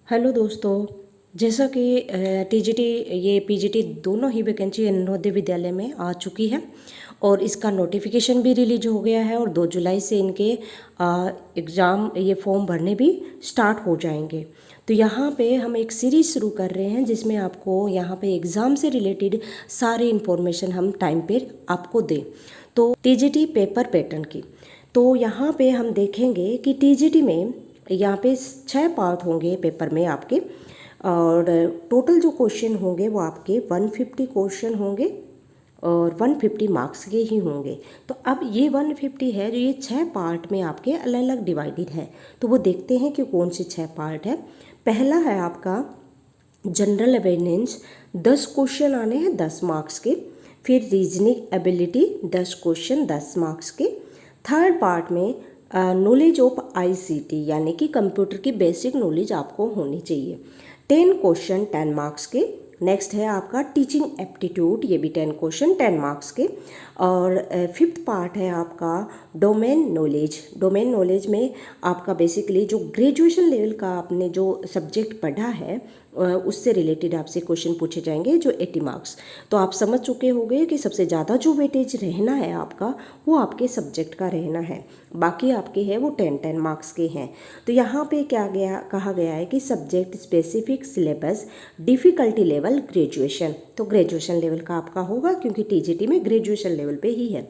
Hello दोस्तों, जैसा कि टीजीटी ये पीजीटी दोनों ही वैकेंसी नवोदय विद्यालय में आ चुकी है और इसका नोटिफिकेशन भी रिलीज हो गया है और 2 जुलाई से इनके एग्ज़ाम ये फॉर्म भरने भी स्टार्ट हो जाएंगे। तो यहाँ पे हम एक सीरीज़ शुरू कर रहे हैं जिसमें आपको यहाँ पे एग्ज़ाम से रिलेटेड सारी इन्फॉर्मेशन हम टाइम पे आपको दें। तो टीजीटी पेपर पैटर्न की तो यहाँ पे हम देखेंगे कि टीजीटी में यहाँ पे 6 पार्ट होंगे पेपर में आपके, और टोटल जो क्वेश्चन होंगे वो आपके 150 क्वेश्चन होंगे और 150 मार्क्स के ही होंगे। तो अब ये 150 है जो ये 6 पार्ट में आपके अलग अलग डिवाइडेड है। तो वो देखते हैं कि कौन से 6 पार्ट है। पहला है आपका जनरल अवेयरनेस, 10 क्वेश्चन आने हैं 10 मार्क्स के। फिर रीजनिंग एबिलिटी 10 क्वेश्चन 10 मार्क्स के। थर्ड पार्ट में नॉलेज ऑफ आईसीटी यानी कि कंप्यूटर की बेसिक नॉलेज आपको होनी चाहिए, 10 क्वेश्चन 10 मार्क्स के। नेक्स्ट है आपका टीचिंग एप्टीट्यूड, ये भी 10 क्वेश्चन 10 मार्क्स के। और फिफ्थ पार्ट है आपका डोमेन नॉलेज। डोमेन नॉलेज में आपका बेसिकली जो ग्रेजुएशन लेवल का आपने जो सब्जेक्ट पढ़ा है उससे रिलेटेड आपसे क्वेश्चन पूछे जाएंगे जो 80 मार्क्स। तो आप समझ चुके होंगे कि सबसे ज़्यादा जो वेटेज रहना है आपका वो आपके सब्जेक्ट का रहना है, बाकी आपके हैं वो 10-10 मार्क्स के हैं। तो यहाँ पे क्या कहा गया है कि subject specific syllabus difficulty level graduation, तो ग्रेजुएशन लेवल का आपका होगा क्योंकि टीजीटी में ग्रेजुएशन लेवल पे ही है।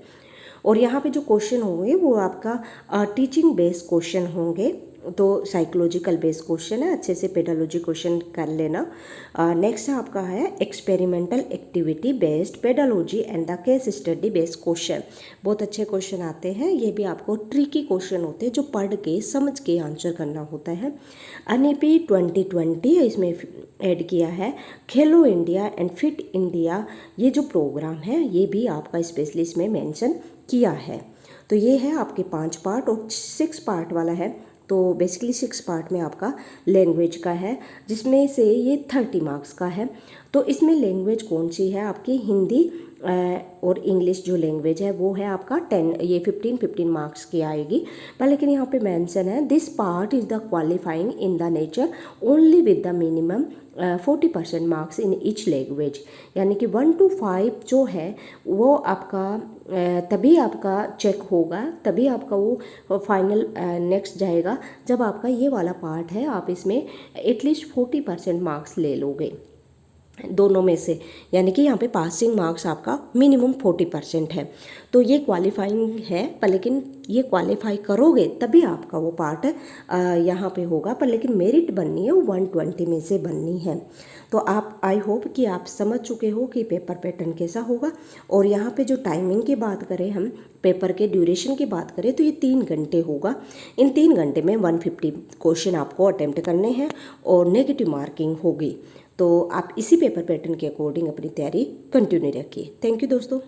और यहाँ पे जो क्वेश्चन होंगे वो आपका टीचिंग बेस्ड क्वेश्चन होंगे, तो साइकोलॉजिकल बेस्ड क्वेश्चन है, अच्छे से पेडालॉजी क्वेश्चन कर लेना। नेक्स्ट आपका है experimental activity based pedology and the case study based question. बहुत अच्छे क्वेश्चन आते हैं, ये भी आपको ट्रिकी क्वेश्चन होते हैं जो पढ़ के समझ के आंसर करना होता है। एनईपी 2020 इसमें ऐड किया है। खेलो इंडिया एंड फिट इंडिया ये जो प्रोग्राम है ये भी आपका स्पेशली इसमें मेंशन किया है। तो ये है आपके 5 पार्ट और 6 पार्ट वाला है। तो बेसिकली 6 पार्ट में आपका लैंग्वेज का है जिसमें से ये 30 मार्क्स का है। तो इसमें लैंग्वेज कौन सी है आपकी हिंदी और इंग्लिश जो लैंग्वेज है वो है आपका 10 ये 15 मार्क्स की आएगी। पर लेकिन यहाँ पे मेंशन है this part is the qualifying in the nature only with the minimum 40% marks in each language, यानी कि 1 to 5 जो है वो आपका तभी आपका चेक होगा, तभी आपका वो फाइनल नेक्स्ट जाएगा जब आपका ये वाला पार्ट है आप इसमें एटलीस्ट 40% मार्क्स ले लोगे दोनों में से, यानी कि यहाँ पे पासिंग मार्क्स आपका मिनिमम 40% है। तो ये क्वालिफाइंग है, पर लेकिन ये क्वालिफाई करोगे तभी आपका वो पार्ट यहाँ पे होगा, पर लेकिन मेरिट बननी है वो 120 में से बननी है। तो आप आई होप कि आप समझ चुके हो कि पेपर पैटर्न कैसा होगा। और यहाँ पे जो टाइमिंग की बात करें, हम पेपर के ड्यूरेशन की बात करें तो ये 3 घंटे होगा। इन 3 घंटे में 150 क्वेश्चन आपको अटेम्प्ट करने हैं और नेगेटिव मार्किंग होगी। तो आप इसी पेपर पैटर्न के अकॉर्डिंग अपनी तैयारी कंटिन्यू रखिए। थैंक यू दोस्तों।